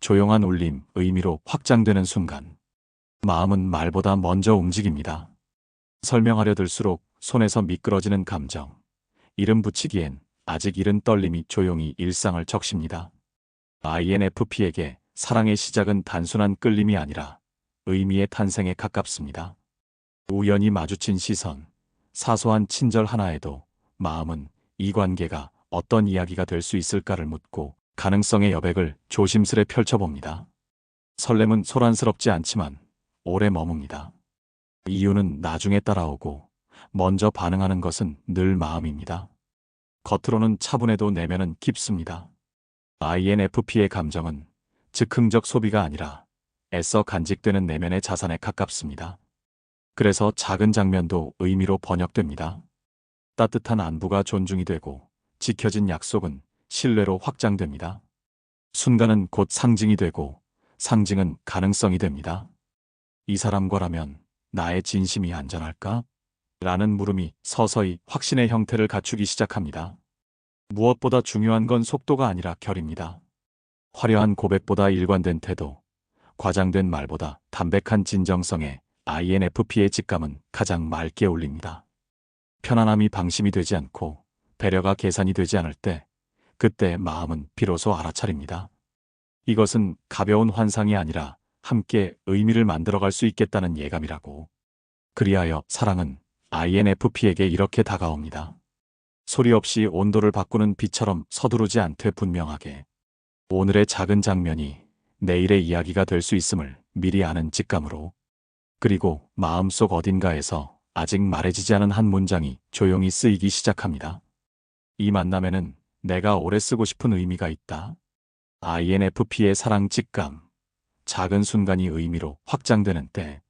조용한 울림, 의미로 확장되는 순간, 마음은 말보다 먼저 움직입니다. 설명하려 들수록 손에서 미끄러지는 감정, 이름 붙이기엔 아직 이른 떨림이 조용히 일상을 적십니다. INFP에게 사랑의 시작은 단순한 끌림이 아니라 의미의 탄생에 가깝습니다. 우연히 마주친 시선, 사소한 친절 하나에도 마음은 이 관계가 어떤 이야기가 될 수 있을까를 묻고 가능성의 여백을 조심스레 펼쳐봅니다. 설렘은 소란스럽지 않지만 오래 머뭅니다. 이유는 나중에 따라오고 먼저 반응하는 것은 늘 마음입니다. 겉으로는 차분해도 내면은 깊습니다. INFP의 감정은 즉흥적 소비가 아니라 애써 간직되는 내면의 자산에 가깝습니다. 그래서 작은 장면도 의미로 번역됩니다. 따뜻한 안부가 존중이 되고 지켜진 약속은 신뢰로 확장됩니다. 순간은 곧 상징이 되고 상징은 가능성이 됩니다. 이 사람과라면 나의 진심이 안전할까? 라는 물음이 서서히 확신의 형태를 갖추기 시작합니다. 무엇보다 중요한 건 속도가 아니라 결입니다. 화려한 고백보다 일관된 태도, 과장된 말보다 담백한 진정성에 INFP의 직감은 가장 맑게 울립니다. 편안함이 방심이 되지 않고 배려가 계산이 되지 않을 때, 그때 마음은 비로소 알아차립니다. 이것은 가벼운 환상이 아니라 함께 의미를 만들어갈 수 있겠다는 예감이라고. 그리하여 사랑은 INFP에게 이렇게 다가옵니다. 소리 없이 온도를 바꾸는 비처럼 서두르지 않되 분명하게. 오늘의 작은 장면이 내일의 이야기가 될 수 있음을 미리 아는 직감으로. 그리고 마음속 어딘가에서 아직 말해지지 않은 한 문장이 조용히 쓰이기 시작합니다. 이 만남에는 내가 오래 쓰고 싶은 의미가 있다. INFP의 사랑 직감. 작은 순간이 의미로 확장되는 때.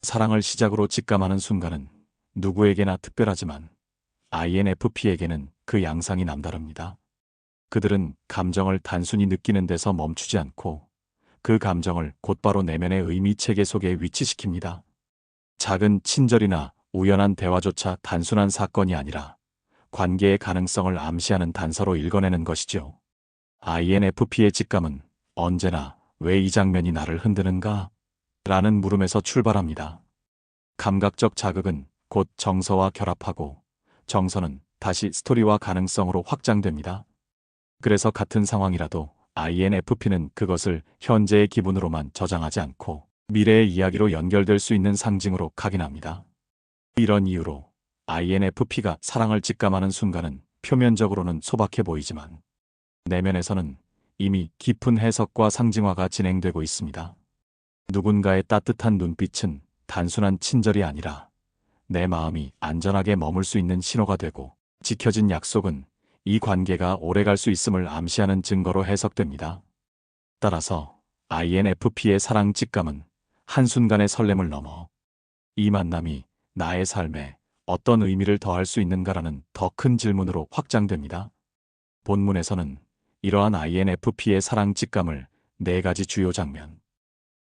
사랑을 시작으로 직감하는 순간은 누구에게나 특별하지만 INFP에게는 그 양상이 남다릅니다. 그들은 감정을 단순히 느끼는 데서 멈추지 않고 그 감정을 곧바로 내면의 의미 체계 속에 위치시킵니다. 작은 친절이나 우연한 대화조차 단순한 사건이 아니라 관계의 가능성을 암시하는 단서로 읽어내는 것이죠. INFP의 직감은 언제나 왜 이 장면이 나를 흔드는가? 라는 물음에서 출발합니다. 감각적 자극은 곧 정서와 결합하고 정서는 다시 스토리와 가능성으로 확장됩니다. 그래서 같은 상황이라도 INFP는 그것을 현재의 기분으로만 저장하지 않고 미래의 이야기로 연결될 수 있는 상징으로 각인합니다. 이런 이유로 INFP가 사랑을 직감하는 순간은 표면적으로는 소박해 보이지만 내면에서는 이미 깊은 해석과 상징화가 진행되고 있습니다. 누군가의 따뜻한 눈빛은 단순한 친절이 아니라 내 마음이 안전하게 머물 수 있는 신호가 되고 지켜진 약속은 이 관계가 오래갈 수 있음을 암시하는 증거로 해석됩니다. 따라서 INFP의 사랑 직감은 한순간의 설렘을 넘어 이 만남이 나의 삶에 어떤 의미를 더할 수 있는가라는 더 큰 질문으로 확장됩니다. 본문에서는 이러한 INFP의 사랑 직감을 4가지 주요 장면,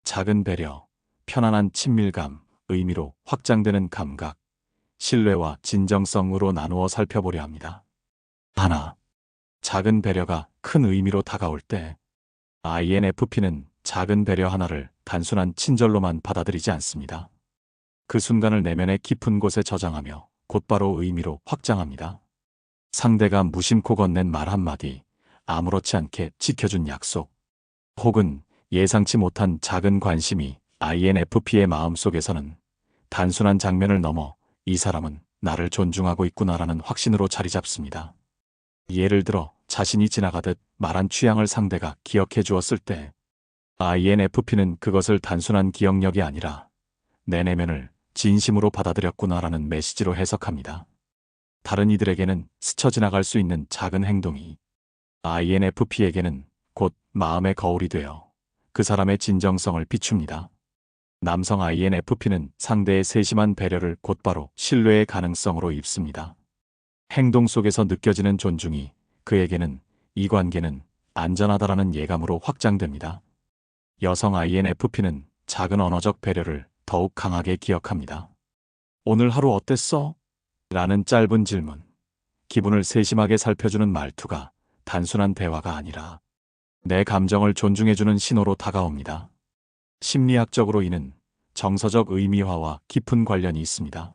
작은 배려, 편안한 친밀감, 의미로 확장되는 감각, 신뢰와 진정성으로 나누어 살펴보려 합니다. 하나, 작은 배려가 큰 의미로 다가올 때 INFP는 작은 배려 하나를 단순한 친절로만 받아들이지 않습니다. 그 순간을 내면의 깊은 곳에 저장하며 곧바로 의미로 확장합니다. 상대가 무심코 건넨 말 한마디, 아무렇지 않게 지켜준 약속, 혹은 예상치 못한 작은 관심이 INFP의 마음속에서는 단순한 장면을 넘어 이 사람은 나를 존중하고 있구나라는 확신으로 자리 잡습니다. 예를 들어 자신이 지나가듯 말한 취향을 상대가 기억해 주었을 때 INFP는 그것을 단순한 기억력이 아니라 내 내면을 진심으로 받아들였구나라는 메시지로 해석합니다. 다른 이들에게는 스쳐 지나갈 수 있는 작은 행동이 INFP에게는 곧 마음의 거울이 되어 그 사람의 진정성을 비춥니다. 남성 INFP는 상대의 세심한 배려를 곧바로 신뢰의 가능성으로 입습니다. 행동 속에서 느껴지는 존중이 그에게는 이 관계는 안전하다라는 예감으로 확장됩니다. 여성 INFP는 작은 언어적 배려를 더욱 강하게 기억합니다. 오늘 하루 어땠어? 라는 짧은 질문, 기분을 세심하게 살펴주는 말투가 단순한 대화가 아니라 내 감정을 존중해주는 신호로 다가옵니다. 심리학적으로 이는 정서적 의미화와 깊은 관련이 있습니다.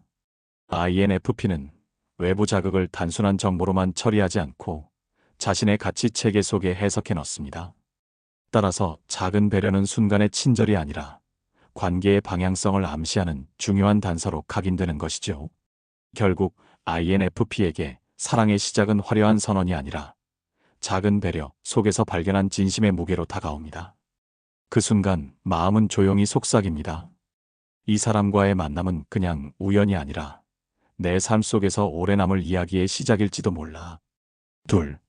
INFP는 외부 자극을 단순한 정보로만 처리하지 않고 자신의 가치 체계 속에 해석해 넣습니다. 따라서 작은 배려는 순간의 친절이 아니라 관계의 방향성을 암시하는 중요한 단서로 각인되는 것이죠. 결국 INFP에게 사랑의 시작은 화려한 선언이 아니라 작은 배려 속에서 발견한 진심의 무게로 다가옵니다. 그 순간 마음은 조용히 속삭입니다. 이 사람과의 만남은 그냥 우연이 아니라 내 삶 속에서 오래 남을 이야기의 시작일지도 몰라. 둘,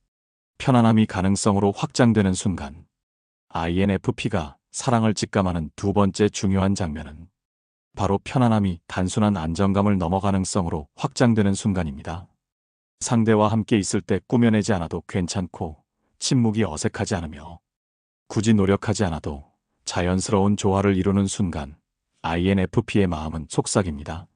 편안함이 가능성으로 확장되는 순간. INFP가 사랑을 직감하는 두 번째 중요한 장면은 바로 편안함이 단순한 안정감을 넘어 가능성으로 확장되는 순간입니다. 상대와 함께 있을 때 꾸며내지 않아도 괜찮고 침묵이 어색하지 않으며 굳이 노력하지 않아도 자연스러운 조화를 이루는 순간 INFP의 마음은 속삭입니다.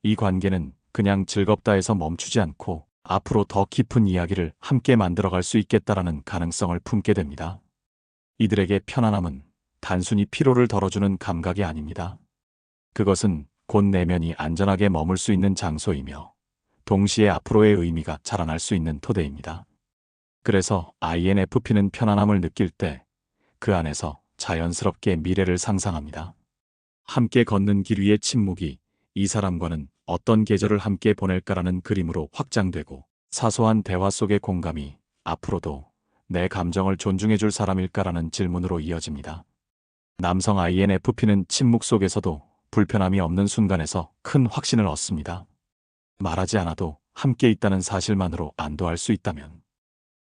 이 관계는 그냥 즐겁다 해서 멈추지 않고 앞으로 더 깊은 이야기를 함께 만들어갈 수 있겠다라는 가능성을 품게 됩니다. 이들에게 편안함은 단순히 피로를 덜어주는 감각이 아닙니다. 그것은 곧 내면이 안전하게 머물 수 있는 장소이며 동시에 앞으로의 의미가 자라날 수 있는 토대입니다. 그래서 INFP는 편안함을 느낄 때 그 안에서 자연스럽게 미래를 상상합니다. 함께 걷는 길 위의 침묵이 이 사람과는 어떤 계절을 함께 보낼까라는 그림으로 확장되고 사소한 대화 속의 공감이 앞으로도 내 감정을 존중해줄 사람일까라는 질문으로 이어집니다. 남성 INFP는 침묵 속에서도 불편함이 없는 순간에서 큰 확신을 얻습니다. 말하지 않아도 함께 있다는 사실만으로 안도할 수 있다면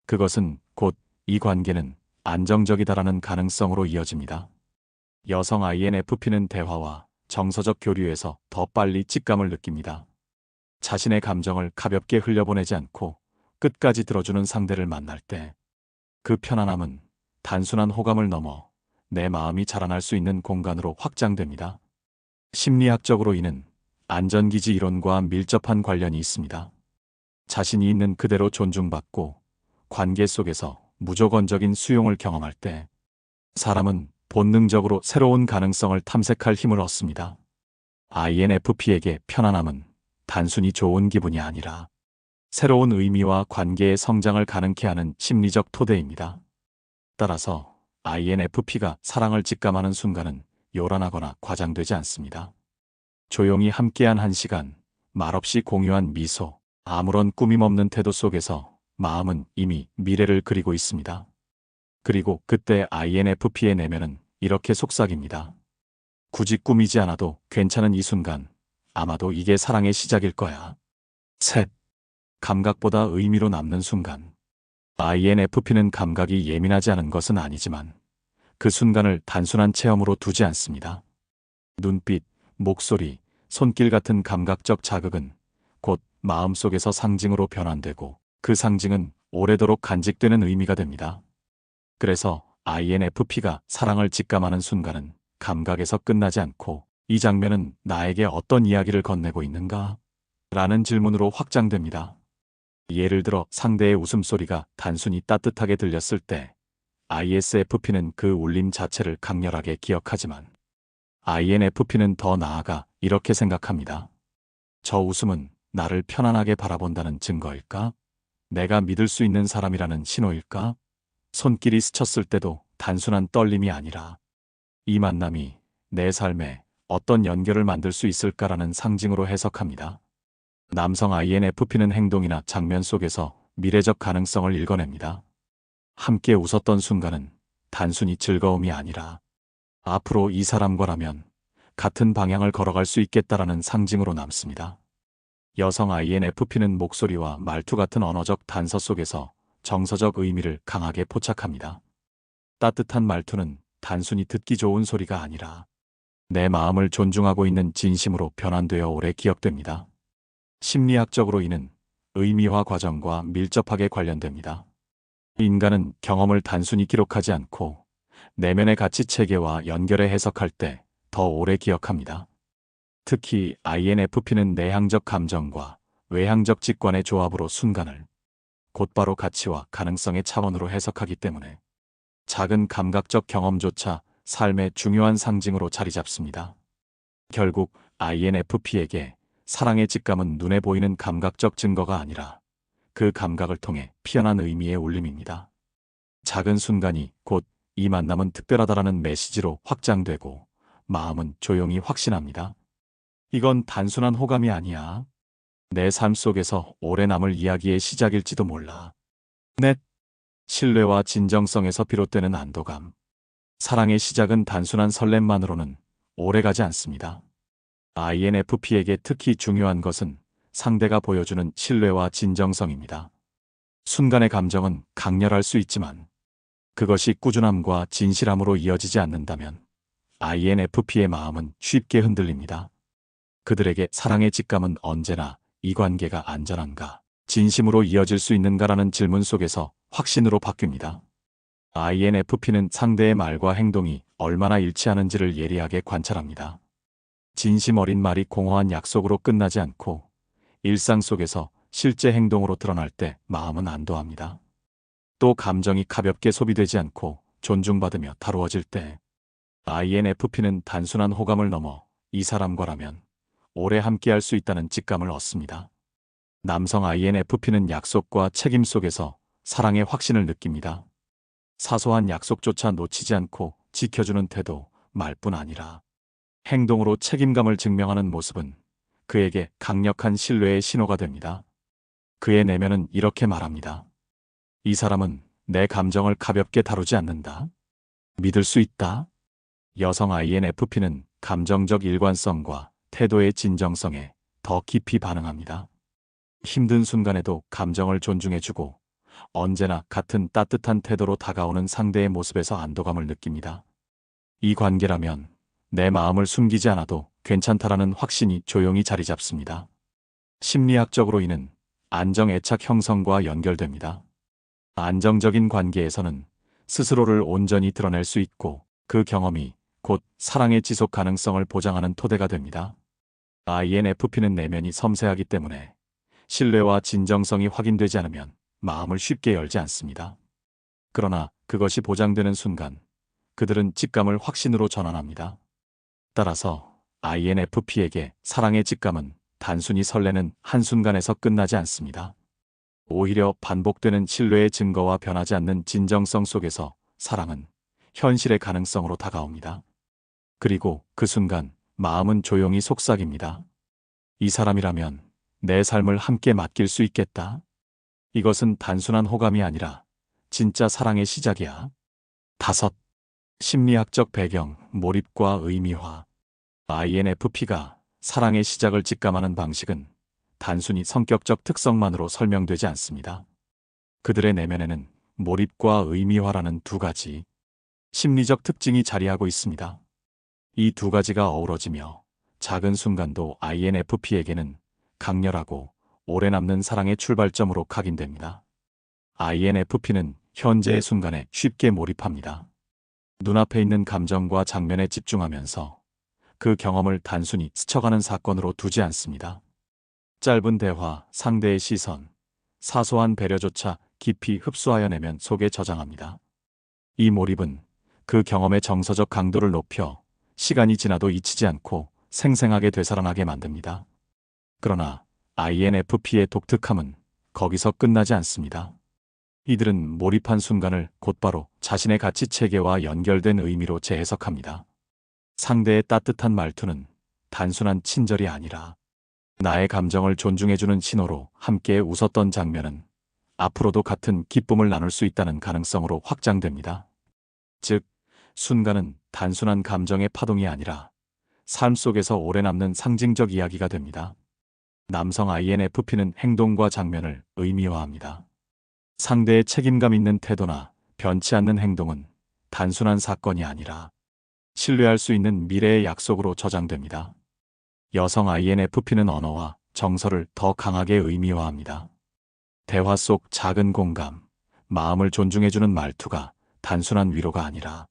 그것은 곧 이 관계는 안정적이다라는 가능성으로 이어집니다. 여성 INFP는 대화와 정서적 교류에서 더 빨리 직감을 느낍니다. 자신의 감정을 가볍게 흘려보내지 않고 끝까지 들어주는 상대를 만날 때 그 편안함은 단순한 호감을 넘어 내 마음이 자라날 수 있는 공간으로 확장됩니다. 심리학적으로 이는 안전기지 이론과 밀접한 관련이 있습니다. 자신이 있는 그대로 존중받고 관계 속에서 무조건적인 수용을 경험할 때 사람은 본능적으로 새로운 가능성을 탐색할 힘을 얻습니다. INFP에게 편안함은 단순히 좋은 기분이 아니라 새로운 의미와 관계의 성장을 가능케 하는 심리적 토대입니다. 따라서 INFP가 사랑을 직감하는 순간은 요란하거나 과장되지 않습니다. 조용히 함께한 한 시간, 말없이 공유한 미소, 아무런 꾸밈 없는 태도 속에서 마음은 이미 미래를 그리고 있습니다. 그리고 그때 INFP의 내면은 이렇게 속삭입니다. 굳이 꾸미지 않아도 괜찮은 이 순간, 아마도 이게 사랑의 시작일 거야. 셋. 감각보다 의미로 남는 순간. INFP는 감각이 예민하지 않은 것은 아니지만 그 순간을 단순한 체험으로 두지 않습니다. 눈빛, 목소리, 손길 같은 감각적 자극은 곧 마음속에서 상징으로 변환되고 그 상징은 오래도록 간직되는 의미가 됩니다. 그래서 INFP가 사랑을 직감하는 순간은 감각에서 끝나지 않고 이 장면은 나에게 어떤 이야기를 건네고 있는가? 라는 질문으로 확장됩니다. 예를 들어 상대의 웃음소리가 단순히 따뜻하게 들렸을 때 ISFP는 그 울림 자체를 강렬하게 기억하지만 INFP는 더 나아가 이렇게 생각합니다. 저 웃음은 나를 편안하게 바라본다는 증거일까? 내가 믿을 수 있는 사람이라는 신호일까? 손길이 스쳤을 때도 단순한 떨림이 아니라 이 만남이 내 삶에 어떤 연결을 만들 수 있을까라는 상징으로 해석합니다. 남성 INFP는 행동이나 장면 속에서 미래적 가능성을 읽어냅니다. 함께 웃었던 순간은 단순히 즐거움이 아니라 앞으로 이 사람과라면 같은 방향을 걸어갈 수 있겠다라는 상징으로 남습니다. 여성 INFP는 목소리와 말투 같은 언어적 단서 속에서 정서적 의미를 강하게 포착합니다. 따뜻한 말투는 단순히 듣기 좋은 소리가 아니라 내 마음을 존중하고 있는 진심으로 변환되어 오래 기억됩니다. 심리학적으로 이는 의미화 과정과 밀접하게 관련됩니다. 인간은 경험을 단순히 기록하지 않고 내면의 가치 체계와 연결해 해석할 때 더 오래 기억합니다. 특히 INFP는 내향적 감정과 외향적 직관의 조합으로 순간을 곧바로 가치와 가능성의 차원으로 해석하기 때문에 작은 감각적 경험조차 삶의 중요한 상징으로 자리 잡습니다. 결국 INFP에게 사랑의 직감은 눈에 보이는 감각적 증거가 아니라 그 감각을 통해 피어난 의미의 울림입니다. 작은 순간이 곧 이 만남은 특별하다라는 메시지로 확장되고 마음은 조용히 확신합니다. 이건 단순한 호감이 아니야. 내 삶 속에서 오래 남을 이야기의 시작일지도 몰라. 넷. 신뢰와 진정성에서 비롯되는 안도감. 사랑의 시작은 단순한 설렘만으로는 오래가지 않습니다. INFP에게 특히 중요한 것은 상대가 보여주는 신뢰와 진정성입니다. 순간의 감정은 강렬할 수 있지만 그것이 꾸준함과 진실함으로 이어지지 않는다면 INFP의 마음은 쉽게 흔들립니다. 그들에게 사랑의 직감은 언제나 이 관계가 안전한가, 진심으로 이어질 수 있는가라는 질문 속에서 확신으로 바뀝니다. INFP는 상대의 말과 행동이 얼마나 일치하는지를 예리하게 관찰합니다. 진심 어린 말이 공허한 약속으로 끝나지 않고 일상 속에서 실제 행동으로 드러날 때 마음은 안도합니다. 또 감정이 가볍게 소비되지 않고 존중받으며 다루어질 때 INFP는 단순한 호감을 넘어 이 사람과라면 오래 함께할 수 있다는 직감을 얻습니다. 남성 INFP는 약속과 책임 속에서 사랑의 확신을 느낍니다. 사소한 약속조차 놓치지 않고 지켜주는 태도, 말뿐 아니라 행동으로 책임감을 증명하는 모습은 그에게 강력한 신뢰의 신호가 됩니다. 그의 내면은 이렇게 말합니다. 이 사람은 내 감정을 가볍게 다루지 않는다. 믿을 수 있다. 여성 INFP는 감정적 일관성과 태도의 진정성에 더 깊이 반응합니다. 힘든 순간에도 감정을 존중해주고 언제나 같은 따뜻한 태도로 다가오는 상대의 모습에서 안도감을 느낍니다. 이 관계라면 내 마음을 숨기지 않아도 괜찮다라는 확신이 조용히 자리 잡습니다. 심리학적으로 이는 안정 애착 형성과 연결됩니다. 안정적인 관계에서는 스스로를 온전히 드러낼 수 있고 그 경험이 곧 사랑의 지속 가능성을 보장하는 토대가 됩니다. INFP는 내면이 섬세하기 때문에 신뢰와 진정성이 확인되지 않으면 마음을 쉽게 열지 않습니다. 그러나 그것이 보장되는 순간 그들은 직감을 확신으로 전환합니다. 따라서 INFP에게 사랑의 직감은 단순히 설레는 한순간에서 끝나지 않습니다. 오히려 반복되는 신뢰의 증거와 변하지 않는 진정성 속에서 사랑은 현실의 가능성으로 다가옵니다. 그리고 그 순간 마음은 조용히 속삭입니다. 이 사람이라면 내 삶을 함께 맡길 수 있겠다. 이것은 단순한 호감이 아니라 진짜 사랑의 시작이야. 5. 심리학적 배경, 몰입과 의미화. INFP가 사랑의 시작을 직감하는 방식은 단순히 성격적 특성만으로 설명되지 않습니다. 그들의 내면에는 몰입과 의미화라는 두 가지 심리적 특징이 자리하고 있습니다. 이 두 가지가 어우러지며 작은 순간도 INFP에게는 강렬하고 오래 남는 사랑의 출발점으로 각인됩니다. INFP는 현재의 순간에 쉽게 몰입합니다. 눈앞에 있는 감정과 장면에 집중하면서 그 경험을 단순히 스쳐가는 사건으로 두지 않습니다. 짧은 대화, 상대의 시선, 사소한 배려조차 깊이 흡수하여 내면 속에 저장합니다. 이 몰입은 그 경험의 정서적 강도를 높여 시간이 지나도 잊히지 않고 생생하게 되살아나게 만듭니다. 그러나 INFP의 독특함은 거기서 끝나지 않습니다. 이들은 몰입한 순간을 곧바로 자신의 가치 체계와 연결된 의미로 재해석합니다. 상대의 따뜻한 말투는 단순한 친절이 아니라 나의 감정을 존중해주는 신호로 함께 웃었던 장면은 앞으로도 같은 기쁨을 나눌 수 있다는 가능성으로 확장됩니다. 즉, 순간은 단순한 감정의 파동이 아니라 삶 속에서 오래 남는 상징적 이야기가 됩니다. 남성 INFP는 행동과 장면을 의미화합니다. 상대의 책임감 있는 태도나 변치 않는 행동은 단순한 사건이 아니라 신뢰할 수 있는 미래의 약속으로 저장됩니다. 여성 INFP는 언어와 정서를 더 강하게 의미화합니다. 대화 속 작은 공감, 마음을 존중해주는 말투가 단순한 위로가 아니라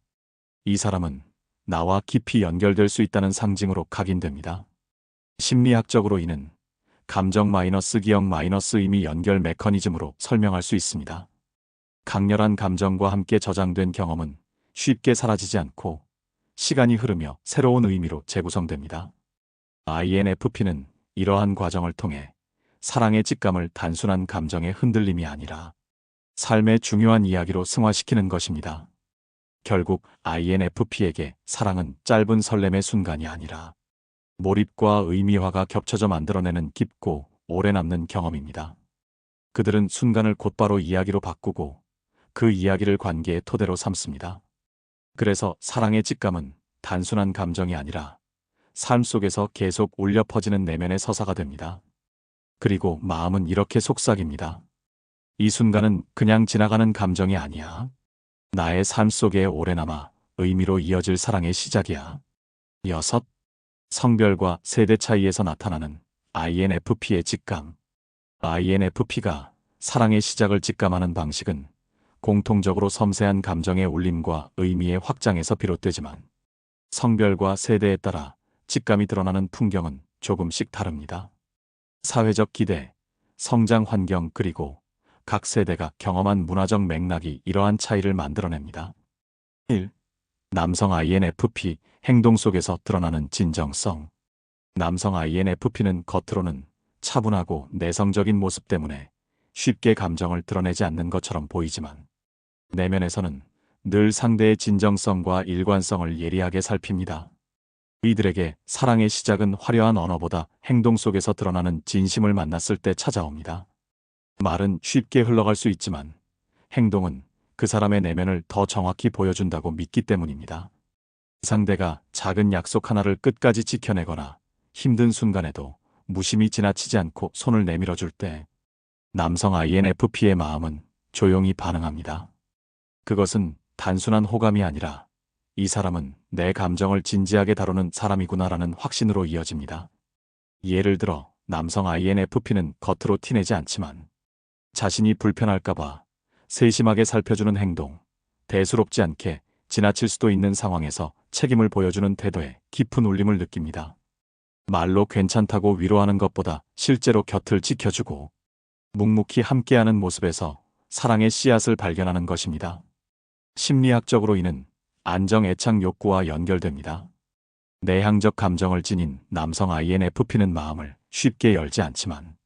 이 사람은 나와 깊이 연결될 수 있다는 상징으로 각인됩니다. 심리학적으로 이는 감정 마이너스 기억 마이너스 의미 연결 메커니즘으로 설명할 수 있습니다. 강렬한 감정과 함께 저장된 경험은 쉽게 사라지지 않고 시간이 흐르며 새로운 의미로 재구성됩니다. INFP는 이러한 과정을 통해 사랑의 직감을 단순한 감정의 흔들림이 아니라 삶의 중요한 이야기로 승화시키는 것입니다. 결국 INFP에게 사랑은 짧은 설렘의 순간이 아니라 몰입과 의미화가 겹쳐져 만들어내는 깊고 오래 남는 경험입니다. 그들은 순간을 곧바로 이야기로 바꾸고 그 이야기를 관계의 토대로 삼습니다. 그래서 사랑의 직감은 단순한 감정이 아니라 삶 속에서 계속 울려 퍼지는 내면의 서사가 됩니다. 그리고 마음은 이렇게 속삭입니다. 이 순간은 그냥 지나가는 감정이 아니야. 나의 삶 속에 오래 남아 의미로 이어질 사랑의 시작이야. 6. 성별과 세대 차이에서 나타나는 INFP의 직감. INFP가 사랑의 시작을 직감하는 방식은 공통적으로 섬세한 감정의 울림과 의미의 확장에서 비롯되지만 성별과 세대에 따라 직감이 드러나는 풍경은 조금씩 다릅니다. 사회적 기대, 성장 환경 그리고 각 세대가 경험한 문화적 맥락이 이러한 차이를 만들어냅니다. 1. 남성 INFP 행동 속에서 드러나는 진정성. 남성 INFP는 겉으로는 차분하고 내성적인 모습 때문에 쉽게 감정을 드러내지 않는 것처럼 보이지만 내면에서는 늘 상대의 진정성과 일관성을 예리하게 살핍니다. 이들에게 사랑의 시작은 화려한 언어보다 행동 속에서 드러나는 진심을 만났을 때 찾아옵니다. 말은 쉽게 흘러갈 수 있지만 행동은 그 사람의 내면을 더 정확히 보여준다고 믿기 때문입니다. 상대가 작은 약속 하나를 끝까지 지켜내거나 힘든 순간에도 무심히 지나치지 않고 손을 내밀어줄 때 남성 INFP의 마음은 조용히 반응합니다. 그것은 단순한 호감이 아니라 이 사람은 내 감정을 진지하게 다루는 사람이구나라는 확신으로 이어집니다. 예를 들어 남성 INFP는 겉으로 티내지 않지만 자신이 불편할까봐 세심하게 살펴주는 행동, 대수롭지 않게 지나칠 수도 있는 상황에서 책임을 보여주는 태도에 깊은 울림을 느낍니다. 말로 괜찮다고 위로하는 것보다 실제로 곁을 지켜주고 묵묵히 함께하는 모습에서 사랑의 씨앗을 발견하는 것입니다. 심리학적으로 이는 안정 애착 욕구와 연결됩니다. 내향적 감정을 지닌 남성 INFP는 마음을 쉽게 열지 않지만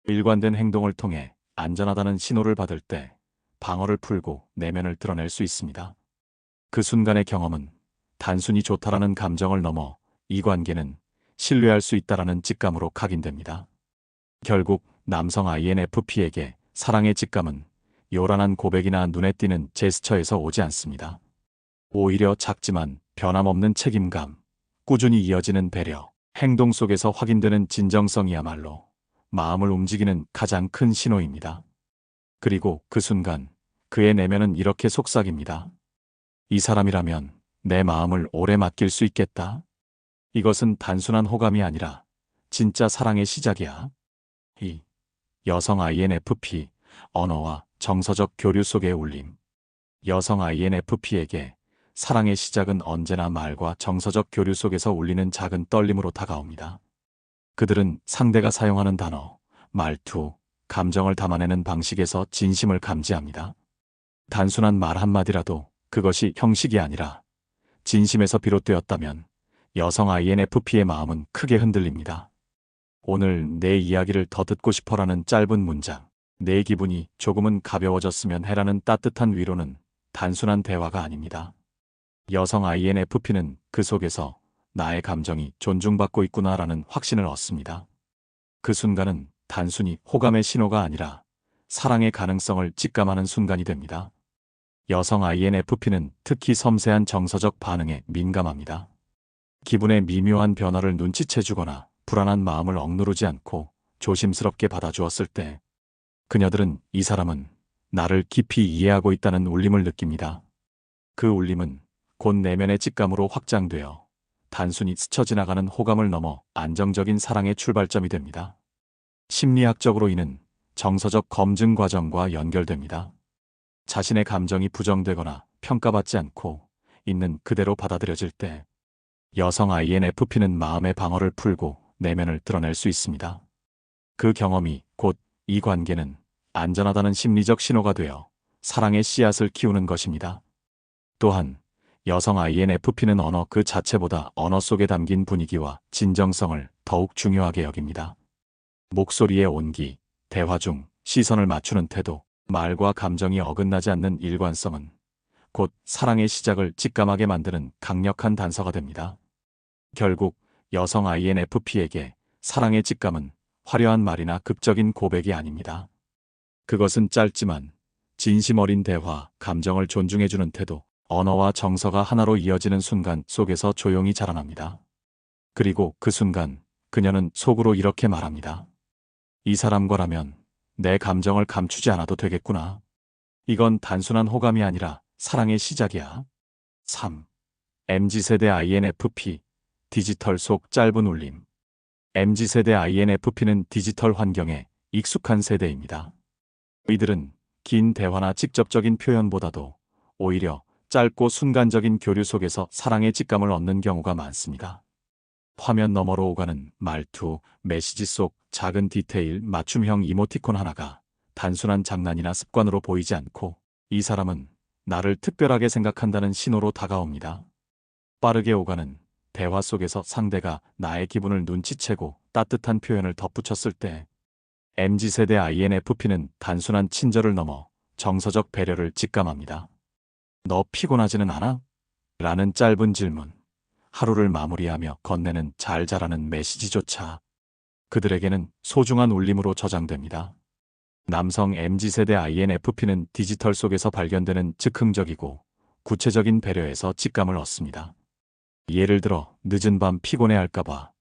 일관된 행동을 통해 안전하다는 신호를 받을 때 방어를 풀고 내면을 드러낼 수 있습니다. 그 순간의 경험은 단순히 좋다라는 감정을 넘어 이 관계는 신뢰할 수 있다라는 직감으로 각인됩니다. 결국 남성 INFP에게 사랑의 직감은 요란한 고백이나 눈에 띄는 제스처에서 오지 않습니다. 오히려 작지만 변함없는 책임감, 꾸준히 이어지는 배려, 행동 속에서 확인되는 진정성이야말로 마음을 움직이는 가장 큰 신호입니다. 그리고 그 순간 그의 내면은 이렇게 속삭입니다. 이 사람이라면 내 마음을 오래 맡길 수 있겠다. 이것은 단순한 호감이 아니라 진짜 사랑의 시작이야. 이 여성 INFP 언어와 정서적 교류 속의 울림. 여성 INFP에게 사랑의 시작은 언제나 말과 정서적 교류 속에서 울리는 작은 떨림으로 다가옵니다. 그들은 상대가 사용하는 단어, 말투, 감정을 담아내는 방식에서 진심을 감지합니다. 단순한 말 한마디라도 그것이 형식이 아니라 진심에서 비롯되었다면 여성 INFP의 마음은 크게 흔들립니다. 오늘 내 이야기를 더 듣고 싶어라는 짧은 문장, 내 기분이 조금은 가벼워졌으면 해라는 따뜻한 위로는 단순한 대화가 아닙니다. 여성 INFP는 그 속에서 나의 감정이 존중받고 있구나라는 확신을 얻습니다. 그 순간은 단순히 호감의 신호가 아니라 사랑의 가능성을 직감하는 순간이 됩니다. 여성 INFP는 특히 섬세한 정서적 반응에 민감합니다. 기분의 미묘한 변화를 눈치채주거나 불안한 마음을 억누르지 않고 조심스럽게 받아주었을 때 그녀들은 이 사람은 나를 깊이 이해하고 있다는 울림을 느낍니다. 그 울림은 곧 내면의 직감으로 확장되어 단순히 스쳐 지나가는 호감을 넘어 안정적인 사랑의 출발점이 됩니다. 심리학적으로 이는 정서적 검증 과정과 연결됩니다. 자신의 감정이 부정되거나 평가받지 않고 있는 그대로 받아들여질 때 여성 INFP는 마음의 방어를 풀고 내면을 드러낼 수 있습니다. 그 경험이 곧 이 관계는 안전하다는 심리적 신호가 되어 사랑의 씨앗을 키우는 것입니다. 또한 여성 INFP는 언어 그 자체보다 언어 속에 담긴 분위기와 진정성을 더욱 중요하게 여깁니다. 목소리의 온기, 대화 중 시선을 맞추는 태도, 말과 감정이 어긋나지 않는 일관성은 곧 사랑의 시작을 직감하게 만드는 강력한 단서가 됩니다. 결국 여성 INFP에게 사랑의 직감은 화려한 말이나 극적인 고백이 아닙니다. 그것은 짧지만 진심 어린 대화, 감정을 존중해주는 태도, 언어와 정서가 하나로 이어지는 순간 속에서 조용히 자라납니다. 그리고 그 순간 그녀는 속으로 이렇게 말합니다. 이 사람과라면 내 감정을 감추지 않아도 되겠구나. 이건 단순한 호감이 아니라 사랑의 시작이야. 3. MZ세대 INFP, 디지털 속 짧은 울림. MZ세대 INFP는 디지털 환경에 익숙한 세대입니다. 이들은 긴 대화나 직접적인 표현보다도 오히려 짧고 순간적인 교류 속에서 사랑의 직감을 얻는 경우가 많습니다. 화면 너머로 오가는 말투, 메시지 속 작은 디테일, 맞춤형 이모티콘 하나가 단순한 장난이나 습관으로 보이지 않고 이 사람은 나를 특별하게 생각한다는 신호로 다가옵니다. 빠르게 오가는 대화 속에서 상대가 나의 기분을 눈치채고 따뜻한 표현을 덧붙였을 때 MZ세대 INFP는 단순한 친절을 넘어 정서적 배려를 직감합니다. 너 피곤하지는 않아? 라는 짧은 질문, 하루를 마무리하며 건네는 잘 자라는 메시지조차 그들에게는 소중한 울림으로 저장됩니다. 남성 MZ세대 INFP는 디지털 속에서 발견되는 즉흥적이고 구체적인 배려에서 직감을 얻습니다. 예를 들어 늦은 밤 피곤해할까봐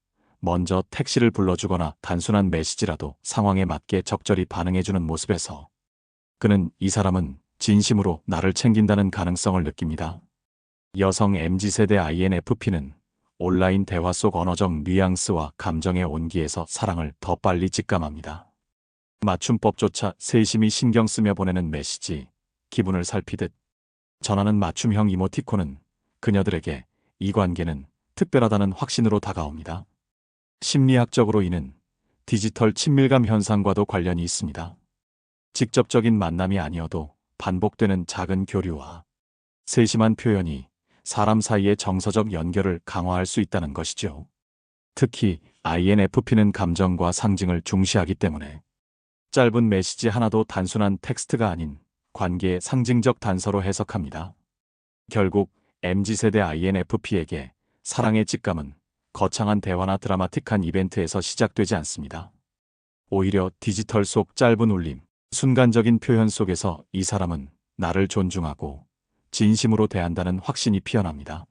먼저 택시를 불러주거나 단순한 메시지라도 상황에 맞게 적절히 반응해주는 모습에서 그는 이 사람은 진심으로 나를 챙긴다는 가능성을 느낍니다. 여성 MZ세대 INFP는 온라인 대화 속 언어적 뉘앙스와 감정의 온기에서 사랑을 더 빨리 직감합니다. 맞춤법조차 세심히 신경 쓰며 보내는 메시지, 기분을 살피듯 전하는 맞춤형 이모티콘은 그녀들에게 이 관계는 특별하다는 확신으로 다가옵니다. 심리학적으로 이는 디지털 친밀감 현상과도 관련이 있습니다. 직접적인 만남이 아니어도 반복되는 작은 교류와 세심한 표현이 사람 사이의 정서적 연결을 강화할 수 있다는 것이죠. 특히 INFP는 감정과 상징을 중시하기 때문에 짧은 메시지 하나도 단순한 텍스트가 아닌 관계의 상징적 단서로 해석합니다. 결국 MZ세대 INFP에게 사랑의 직감은 거창한 대화나 드라마틱한 이벤트에서 시작되지 않습니다. 오히려 디지털 속 짧은 울림, 순간적인 표현 속에서 이 사람은 나를 존중하고 진심으로 대한다는 확신이 피어납니다.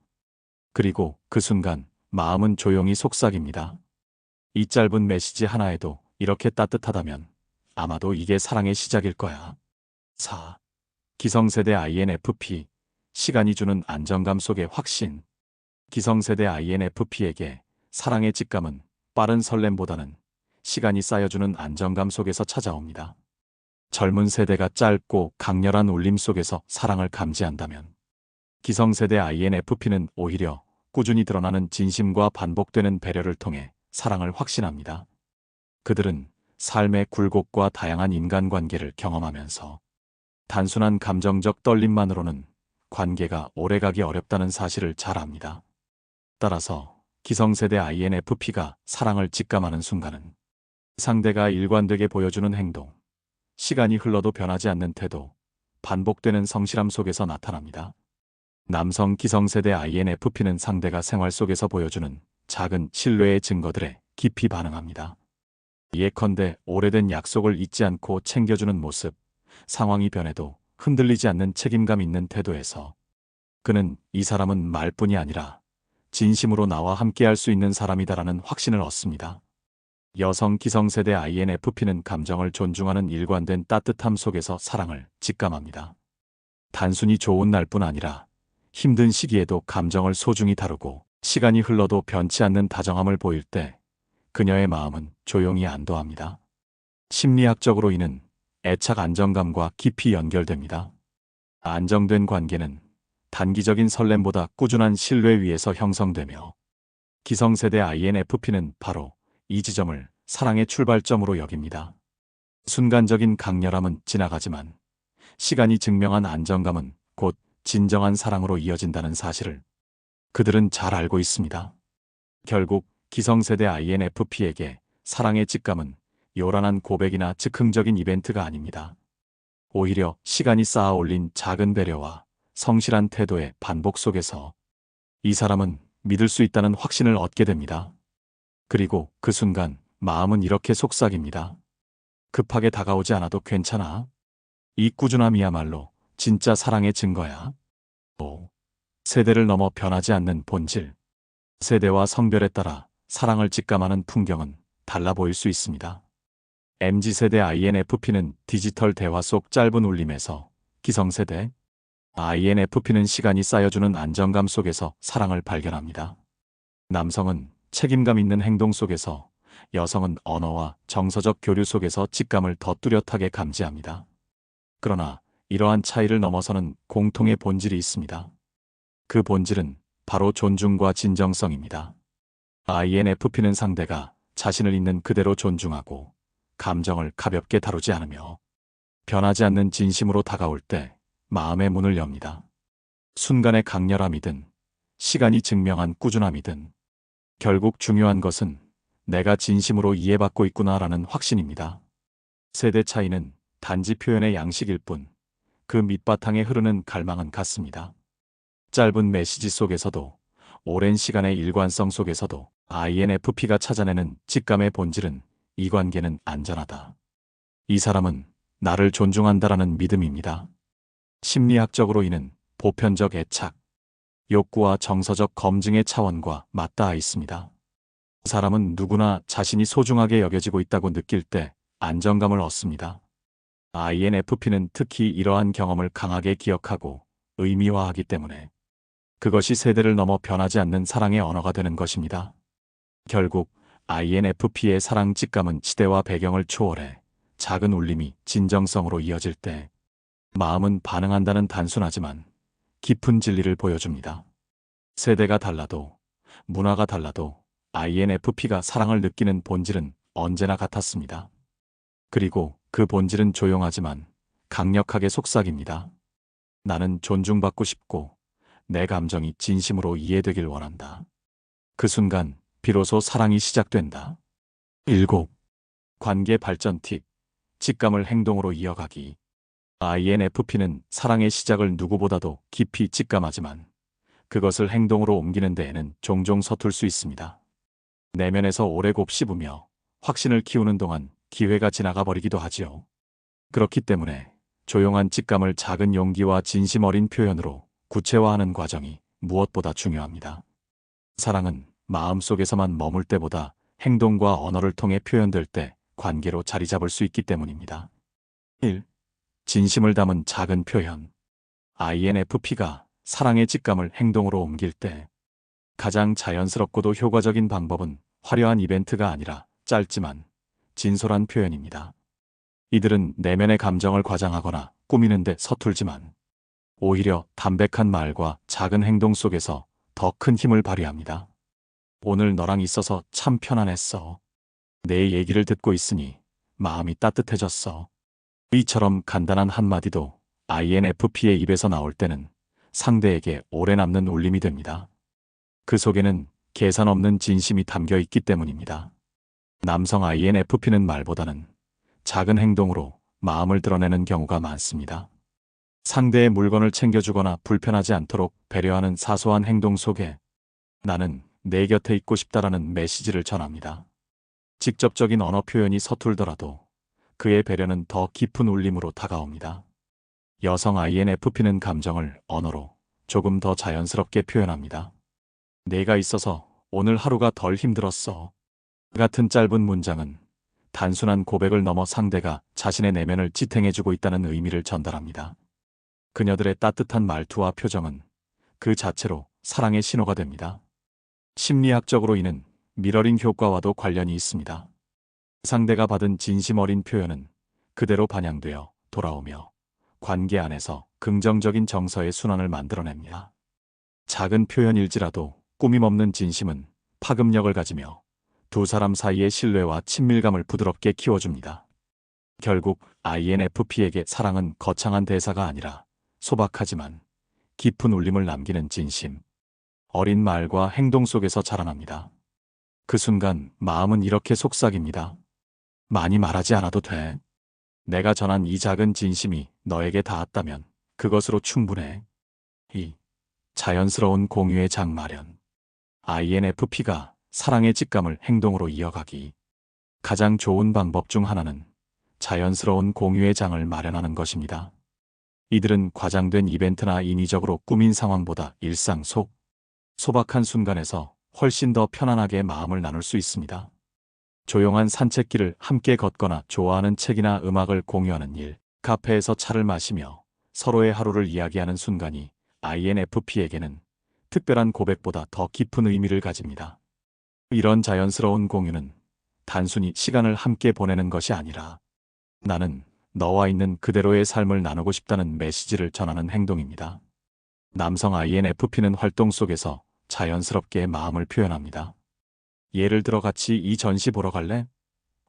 그리고 그 순간 마음은 조용히 속삭입니다. 이 짧은 메시지 하나에도 이렇게 따뜻하다면 아마도 이게 사랑의 시작일 거야. 4. 기성세대 INFP, 시간이 주는 안정감 속의 확신. 기성세대 INFP에게 사랑의 직감은 빠른 설렘보다는 시간이 쌓여주는 안정감 속에서 찾아옵니다. 젊은 세대가 짧고 강렬한 울림 속에서 사랑을 감지한다면 기성세대 INFP는 오히려 꾸준히 드러나는 진심과 반복되는 배려를 통해 사랑을 확신합니다. 그들은 삶의 굴곡과 다양한 인간관계를 경험하면서 단순한 감정적 떨림만으로는 관계가 오래가기 어렵다는 사실을 잘 압니다. 따라서 기성세대 INFP가 사랑을 직감하는 순간은 상대가 일관되게 보여주는 행동, 시간이 흘러도 변하지 않는 태도, 반복되는 성실함 속에서 나타납니다. 남성 기성세대 INFP는 상대가 생활 속에서 보여주는 작은 신뢰의 증거들에 깊이 반응합니다. 예컨대 오래된 약속을 잊지 않고 챙겨주는 모습, 상황이 변해도 흔들리지 않는 책임감 있는 태도에서 그는 이 사람은 말뿐이 아니라 진심으로 나와 함께할 수 있는 사람이다라는 확신을 얻습니다. 여성 기성세대 INFP는 감정을 존중하는 일관된 따뜻함 속에서 사랑을 직감합니다. 단순히 좋은 날뿐 아니라 힘든 시기에도 감정을 소중히 다루고 시간이 흘러도 변치 않는 다정함을 보일 때 그녀의 마음은 조용히 안도합니다. 심리학적으로 이는 애착 안정감과 깊이 연결됩니다. 안정된 관계는 단기적인 설렘보다 꾸준한 신뢰 위에서 형성되며 기성세대 INFP는 바로 이 지점을 사랑의 출발점으로 여깁니다. 순간적인 강렬함은 지나가지만 시간이 증명한 안정감은 곧 진정한 사랑으로 이어진다는 사실을 그들은 잘 알고 있습니다. 결국 기성세대 INFP에게 사랑의 직감은 요란한 고백이나 즉흥적인 이벤트가 아닙니다. 오히려 시간이 쌓아 올린 작은 배려와 성실한 태도의 반복 속에서 이 사람은 믿을 수 있다는 확신을 얻게 됩니다. 그리고 그 순간 마음은 이렇게 속삭입니다. 급하게 다가오지 않아도 괜찮아. 이 꾸준함이야말로 진짜 사랑의 증거야. 5. 세대를 넘어 변하지 않는 본질. 세대와 성별에 따라 사랑을 직감하는 풍경은 달라 보일 수 있습니다. MZ세대 INFP는 디지털 대화 속 짧은 울림에서, 기성세대 INFP는 시간이 쌓여주는 안정감 속에서 사랑을 발견합니다. 남성은 책임감 있는 행동 속에서, 여성은 언어와 정서적 교류 속에서 직감을 더 뚜렷하게 감지합니다. 그러나 이러한 차이를 넘어서는 공통의 본질이 있습니다. 그 본질은 바로 존중과 진정성입니다. INFP는 상대가 자신을 있는 그대로 존중하고 감정을 가볍게 다루지 않으며 변하지 않는 진심으로 다가올 때 마음의 문을 엽니다. 순간의 강렬함이든 시간이 증명한 꾸준함이든 결국 중요한 것은 내가 진심으로 이해받고 있구나라는 확신입니다. 세대 차이는 단지 표현의 양식일 뿐 그 밑바탕에 흐르는 갈망은 같습니다. 짧은 메시지 속에서도 오랜 시간의 일관성 속에서도 INFP가 찾아내는 직감의 본질은 이 관계는 안전하다. 이 사람은 나를 존중한다라는 믿음입니다. 심리학적으로 이는 보편적 애착, 욕구와 정서적 검증의 차원과 맞닿아 있습니다. 사람은 누구나 자신이 소중하게 여겨지고 있다고 느낄 때 안정감을 얻습니다. INFP는 특히 이러한 경험을 강하게 기억하고 의미화하기 때문에 그것이 세대를 넘어 변하지 않는 사랑의 언어가 되는 것입니다. 결국 INFP의 사랑 직감은 시대와 배경을 초월해 작은 울림이 진정성으로 이어질 때 마음은 반응한다는 단순하지만 깊은 진리를 보여줍니다. 세대가 달라도 문화가 달라도 INFP가 사랑을 느끼는 본질은 언제나 같았습니다. 그리고 그 본질은 조용하지만 강력하게 속삭입니다. 나는 존중받고 싶고 내 감정이 진심으로 이해되길 원한다. 그 순간 비로소 사랑이 시작된다. 7. 관계 발전 팁. 직감을 행동으로 이어가기. INFP는 사랑의 시작을 누구보다도 깊이 직감하지만 그것을 행동으로 옮기는 데에는 종종 서툴 수 있습니다. 내면에서 오래 곱씹으며 확신을 키우는 동안 기회가 지나가 버리기도 하지요. 그렇기 때문에 조용한 직감을 작은 용기와 진심 어린 표현으로 구체화하는 과정이 무엇보다 중요합니다. 사랑은 마음속에서만 머물 때보다 행동과 언어를 통해 표현될 때 관계로 자리 잡을 수 있기 때문입니다. 1. 진심을 담은 작은 표현. INFP가 사랑의 직감을 행동으로 옮길 때 가장 자연스럽고도 효과적인 방법은 화려한 이벤트가 아니라 짧지만 진솔한 표현입니다. 이들은 내면의 감정을 과장하거나 꾸미는 데 서툴지만 오히려 담백한 말과 작은 행동 속에서 더 큰 힘을 발휘합니다. 오늘 너랑 있어서 참 편안했어. 내 얘기를 듣고 있으니 마음이 따뜻해졌어. 이처럼 간단한 한마디도 INFP의 입에서 나올 때는 상대에게 오래 남는 울림이 됩니다. 그 속에는 계산 없는 진심이 담겨 있기 때문입니다. 남성 INFP는 말보다는 작은 행동으로 마음을 드러내는 경우가 많습니다. 상대의 물건을 챙겨주거나 불편하지 않도록 배려하는 사소한 행동 속에 나는 내 곁에 있고 싶다라는 메시지를 전합니다. 직접적인 언어 표현이 서툴더라도 그의 배려는 더 깊은 울림으로 다가옵니다. 여성 INFP는 감정을 언어로 조금 더 자연스럽게 표현합니다. 내가 있어서 오늘 하루가 덜 힘들었어. 같은 짧은 문장은 단순한 고백을 넘어 상대가 자신의 내면을 지탱해주고 있다는 의미를 전달합니다. 그녀들의 따뜻한 말투와 표정은 그 자체로 사랑의 신호가 됩니다. 심리학적으로 이는 미러링 효과와도 관련이 있습니다. 상대가 받은 진심 어린 표현은 그대로 반영되어 돌아오며 관계 안에서 긍정적인 정서의 순환을 만들어냅니다. 작은 표현일지라도 꾸밈없는 진심은 파급력을 가지며 두 사람 사이의 신뢰와 친밀감을 부드럽게 키워줍니다. 결국 INFP에게 사랑은 거창한 대사가 아니라 소박하지만 깊은 울림을 남기는 진심, 어린 말과 행동 속에서 자라납니다. 그 순간 마음은 이렇게 속삭입니다. 많이 말하지 않아도 돼. 내가 전한 이 작은 진심이 너에게 닿았다면 그것으로 충분해. 이 자연스러운 공유의 장 마련. INFP가 사랑의 직감을 행동으로 이어가기. 가장 좋은 방법 중 하나는 자연스러운 공유의 장을 마련하는 것입니다. 이들은 과장된 이벤트나 인위적으로 꾸민 상황보다 일상 속 소박한 순간에서 훨씬 더 편안하게 마음을 나눌 수 있습니다. 조용한 산책길을 함께 걷거나 좋아하는 책이나 음악을 공유하는 일, 카페에서 차를 마시며 서로의 하루를 이야기하는 순간이 INFP에게는 특별한 고백보다 더 깊은 의미를 가집니다. 이런 자연스러운 공유는 단순히 시간을 함께 보내는 것이 아니라 나는 너와 있는 그대로의 삶을 나누고 싶다는 메시지를 전하는 행동입니다. 남성 INFP는 활동 속에서 자연스럽게 마음을 표현합니다. 예를 들어 같이 이 전시 보러 갈래?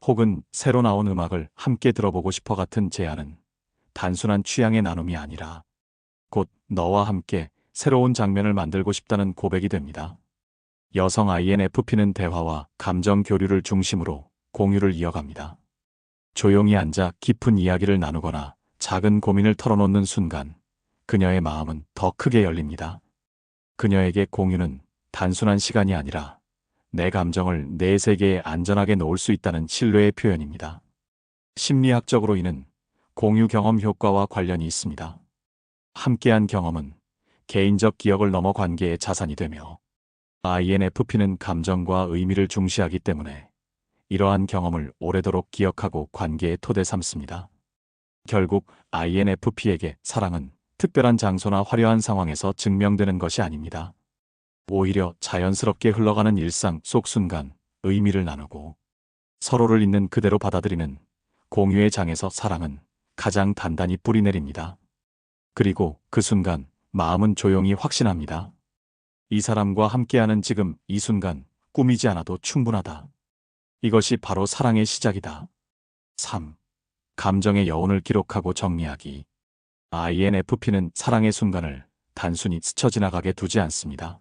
혹은 새로 나온 음악을 함께 들어보고 싶어 같은 제안은 단순한 취향의 나눔이 아니라 곧 너와 함께 새로운 장면을 만들고 싶다는 고백이 됩니다. 여성 INFP는 대화와 감정 교류를 중심으로 공유를 이어갑니다. 조용히 앉아 깊은 이야기를 나누거나 작은 고민을 털어놓는 순간 그녀의 마음은 더 크게 열립니다. 그녀에게 공유는 단순한 시간이 아니라 내 감정을 내 세계에 안전하게 놓을 수 있다는 신뢰의 표현입니다. 심리학적으로 이는 공유 경험 효과와 관련이 있습니다. 함께한 경험은 개인적 기억을 넘어 관계의 자산이 되며 INFP는 감정과 의미를 중시하기 때문에 이러한 경험을 오래도록 기억하고 관계의 토대 삼습니다. 결국 INFP에게 사랑은 특별한 장소나 화려한 상황에서 증명되는 것이 아닙니다. 오히려 자연스럽게 흘러가는 일상 속 순간 의미를 나누고 서로를 있는 그대로 받아들이는 공유의 장에서 사랑은 가장 단단히 뿌리내립니다. 그리고 그 순간 마음은 조용히 확신합니다. 이 사람과 함께하는 지금 이 순간 꾸미지 않아도 충분하다. 이것이 바로 사랑의 시작이다. 3. 감정의 여운을 기록하고 정리하기. INFP는 사랑의 순간을 단순히 스쳐 지나가게 두지 않습니다.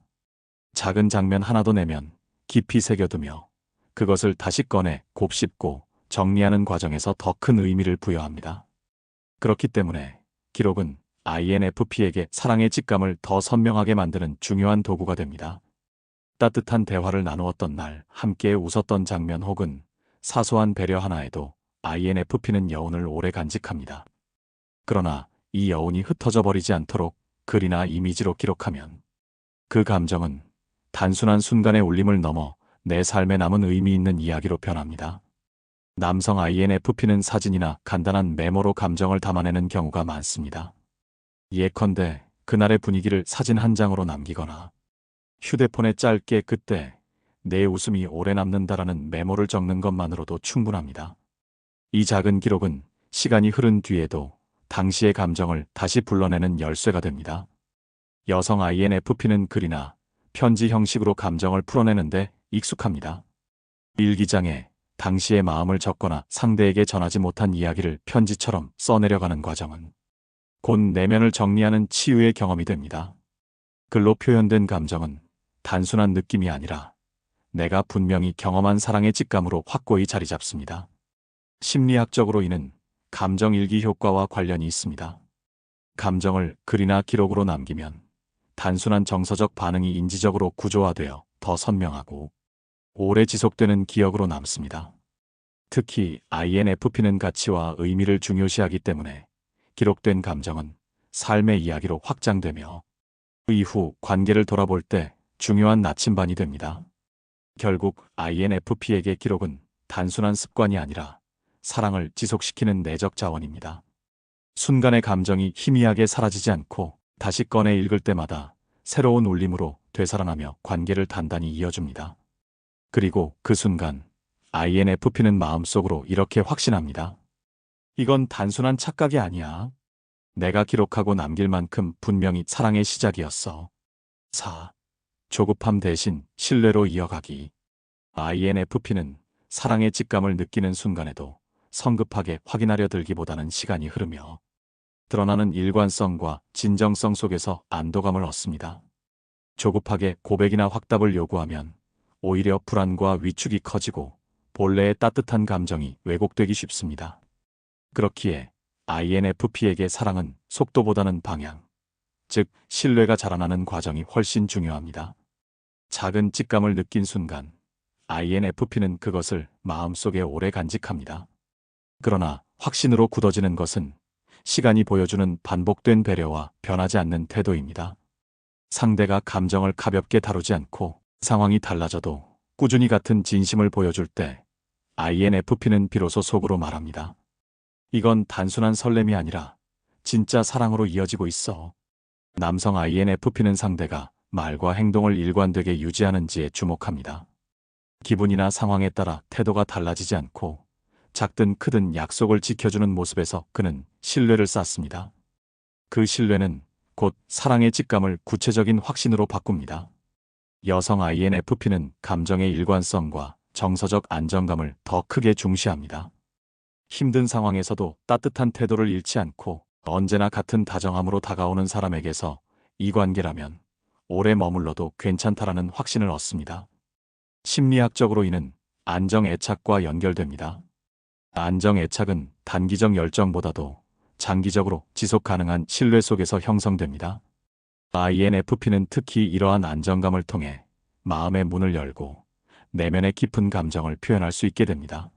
작은 장면 하나도 내면 깊이 새겨두며 그것을 다시 꺼내 곱씹고 정리하는 과정에서 더 큰 의미를 부여합니다. 그렇기 때문에 기록은 INFP에게 사랑의 직감을 더 선명하게 만드는 중요한 도구가 됩니다. 따뜻한 대화를 나누었던 날, 함께 웃었던 장면 혹은 사소한 배려 하나에도 INFP는 여운을 오래 간직합니다. 그러나 이 여운이 흩어져 버리지 않도록 글이나 이미지로 기록하면 그 감정은 단순한 순간의 울림을 넘어 내 삶에 남은 의미 있는 이야기로 변합니다. 남성 INFP는 사진이나 간단한 메모로 감정을 담아내는 경우가 많습니다. 예컨대 그날의 분위기를 사진 한 장으로 남기거나 휴대폰에 짧게 그때 내 웃음이 오래 남는다라는 메모를 적는 것만으로도 충분합니다. 이 작은 기록은 시간이 흐른 뒤에도 당시의 감정을 다시 불러내는 열쇠가 됩니다. 여성 INFP는 글이나 편지 형식으로 감정을 풀어내는데 익숙합니다. 일기장에 당시의 마음을 적거나 상대에게 전하지 못한 이야기를 편지처럼 써내려가는 과정은 곧 내면을 정리하는 치유의 경험이 됩니다. 글로 표현된 감정은 단순한 느낌이 아니라 내가 분명히 경험한 사랑의 직감으로 확고히 자리 잡습니다. 심리학적으로 이는 감정일기 효과와 관련이 있습니다. 감정을 글이나 기록으로 남기면 단순한 정서적 반응이 인지적으로 구조화되어 더 선명하고 오래 지속되는 기억으로 남습니다. 특히 INFP는 가치와 의미를 중요시하기 때문에 기록된 감정은 삶의 이야기로 확장되며 이후 관계를 돌아볼 때 중요한 나침반이 됩니다. 결국 INFP에게 기록은 단순한 습관이 아니라 사랑을 지속시키는 내적 자원입니다. 순간의 감정이 희미하게 사라지지 않고 다시 꺼내 읽을 때마다 새로운 울림으로 되살아나며 관계를 단단히 이어줍니다. 그리고 그 순간 INFP는 마음속으로 이렇게 확신합니다. 이건 단순한 착각이 아니야. 내가 기록하고 남길 만큼 분명히 사랑의 시작이었어. 4. 조급함 대신 신뢰로 이어가기. INFP는 사랑의 직감을 느끼는 순간에도 성급하게 확인하려 들기보다는 시간이 흐르며 드러나는 일관성과 진정성 속에서 안도감을 얻습니다. 조급하게 고백이나 확답을 요구하면 오히려 불안과 위축이 커지고 본래의 따뜻한 감정이 왜곡되기 쉽습니다. 그렇기에 INFP에게 사랑은 속도보다는 방향, 즉 신뢰가 자라나는 과정이 훨씬 중요합니다. 작은 직감을 느낀 순간 INFP는 그것을 마음속에 오래 간직합니다. 그러나 확신으로 굳어지는 것은 시간이 보여주는 반복된 배려와 변하지 않는 태도입니다. 상대가 감정을 가볍게 다루지 않고 상황이 달라져도 꾸준히 같은 진심을 보여줄 때 INFP는 비로소 속으로 말합니다. 이건 단순한 설렘이 아니라 진짜 사랑으로 이어지고 있어. 남성 INFP는 상대가 말과 행동을 일관되게 유지하는지에 주목합니다. 기분이나 상황에 따라 태도가 달라지지 않고 작든 크든 약속을 지켜주는 모습에서 그는 신뢰를 쌓습니다. 그 신뢰는 곧 사랑의 직감을 구체적인 확신으로 바꿉니다. 여성 INFP는 감정의 일관성과 정서적 안정감을 더 크게 중시합니다. 힘든 상황에서도 따뜻한 태도를 잃지 않고 언제나 같은 다정함으로 다가오는 사람에게서 이 관계라면 오래 머물러도 괜찮다라는 확신을 얻습니다. 심리학적으로 이는 안정애착과 연결됩니다. 안정애착은 단기적 열정보다도 장기적으로 지속 가능한 신뢰 속에서 형성됩니다. INFP는 특히 이러한 안정감을 통해 마음의 문을 열고 내면의 깊은 감정을 표현할 수 있게 됩니다.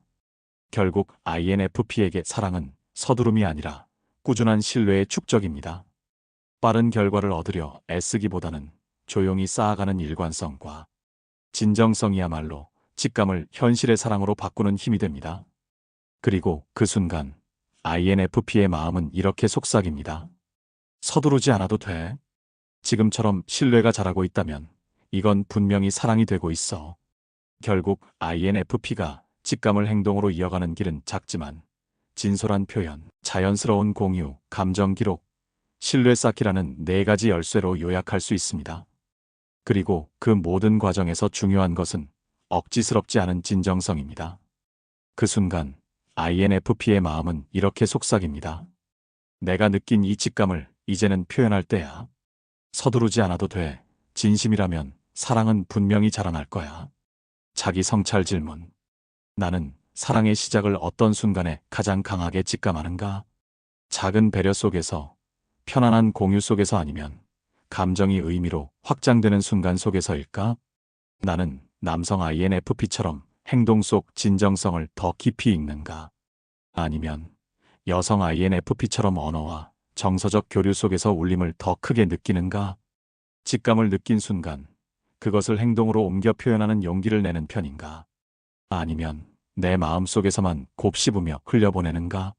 결국 INFP에게 사랑은 서두름이 아니라 꾸준한 신뢰의 축적입니다. 빠른 결과를 얻으려 애쓰기보다는 조용히 쌓아가는 일관성과 진정성이야말로 직감을 현실의 사랑으로 바꾸는 힘이 됩니다. 그리고 그 순간 INFP의 마음은 이렇게 속삭입니다. 서두르지 않아도 돼. 지금처럼 신뢰가 자라고 있다면 이건 분명히 사랑이 되고 있어. 결국 INFP가 직감을 행동으로 이어가는 길은 작지만 진솔한 표현, 자연스러운 공유, 감정 기록, 신뢰 쌓기라는 4가지 열쇠로 요약할 수 있습니다. 그리고 그 모든 과정에서 중요한 것은 억지스럽지 않은 진정성입니다. 그 순간 INFP의 마음은 이렇게 속삭입니다. 내가 느낀 이 직감을 이제는 표현할 때야. 서두르지 않아도 돼. 진심이라면 사랑은 분명히 자라날 거야. 자기 성찰 질문. 나는 사랑의 시작을 어떤 순간에 가장 강하게 직감하는가? 작은 배려 속에서, 편안한 공유 속에서 아니면 감정이 의미로 확장되는 순간 속에서일까? 나는 남성 INFP처럼 행동 속 진정성을 더 깊이 읽는가? 아니면 여성 INFP처럼 언어와 정서적 교류 속에서 울림을 더 크게 느끼는가? 직감을 느낀 순간 그것을 행동으로 옮겨 표현하는 용기를 내는 편인가? 아니면 내 마음속에서만 곱씹으며 흘려보내는가?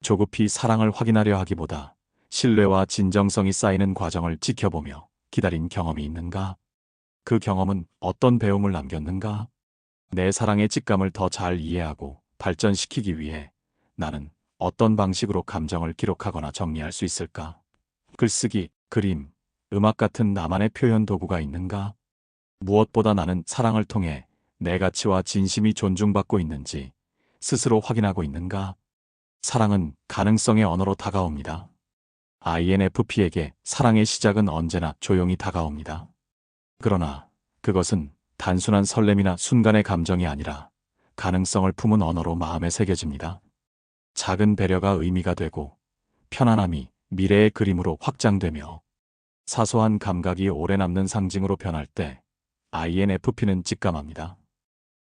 조급히 사랑을 확인하려 하기보다 신뢰와 진정성이 쌓이는 과정을 지켜보며 기다린 경험이 있는가? 그 경험은 어떤 배움을 남겼는가? 내 사랑의 직감을 더 잘 이해하고 발전시키기 위해 나는 어떤 방식으로 감정을 기록하거나 정리할 수 있을까? 글쓰기, 그림, 음악 같은 나만의 표현 도구가 있는가? 무엇보다 나는 사랑을 통해 내 가치와 진심이 존중받고 있는지 스스로 확인하고 있는가? 사랑은 가능성의 언어로 다가옵니다. INFP에게 사랑의 시작은 언제나 조용히 다가옵니다. 그러나 그것은 단순한 설렘이나 순간의 감정이 아니라 가능성을 품은 언어로 마음에 새겨집니다. 작은 배려가 의미가 되고 편안함이 미래의 그림으로 확장되며 사소한 감각이 오래 남는 상징으로 변할 때 INFP는 직감합니다.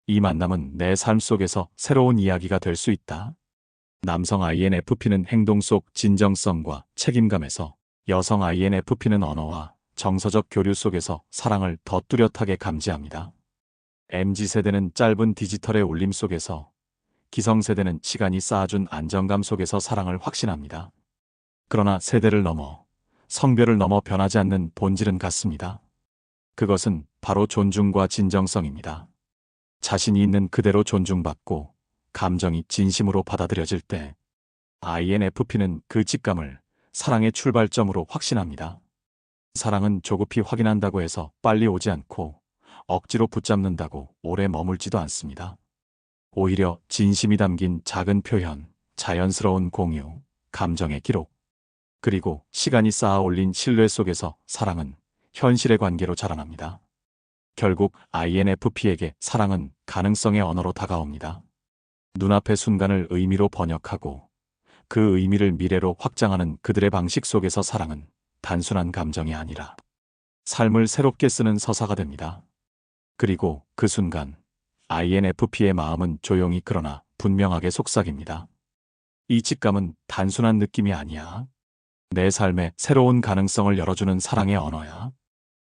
이 만남은 내 삶 속에서 새로운 이야기가 될 수 있다. 남성 INFP는 행동 속 진정성과 책임감에서, 여성 INFP는 언어와 정서적 교류 속에서 사랑을 더 뚜렷하게 감지합니다. MZ세대는 짧은 디지털의 울림 속에서, 기성세대는 시간이 쌓아준 안정감 속에서 사랑을 확신합니다. 그러나 세대를 넘어, 성별을 넘어 변하지 않는 본질은 같습니다. 그것은 바로 존중과 진정성입니다. 자신이 있는 그대로 존중받고 감정이 진심으로 받아들여질 때 INFP는 그 직감을 사랑의 출발점으로 확신합니다. 사랑은 조급히 확인한다고 해서 빨리 오지 않고 억지로 붙잡는다고 오래 머물지도 않습니다. 오히려 진심이 담긴 작은 표현, 자연스러운 공유, 감정의 기록, 그리고 시간이 쌓아 올린 신뢰 속에서 사랑은 현실의 관계로 자라납니다. 결국 INFP에게 사랑은 가능성의 언어로 다가옵니다. 눈앞의 순간을 의미로 번역하고 그 의미를 미래로 확장하는 그들의 방식 속에서 사랑은 단순한 감정이 아니라 삶을 새롭게 쓰는 서사가 됩니다. 그리고 그 순간 INFP의 마음은 조용히 그러나 분명하게 속삭입니다. 이 직감은 단순한 느낌이 아니야. 내 삶에 새로운 가능성을 열어주는 사랑의 언어야.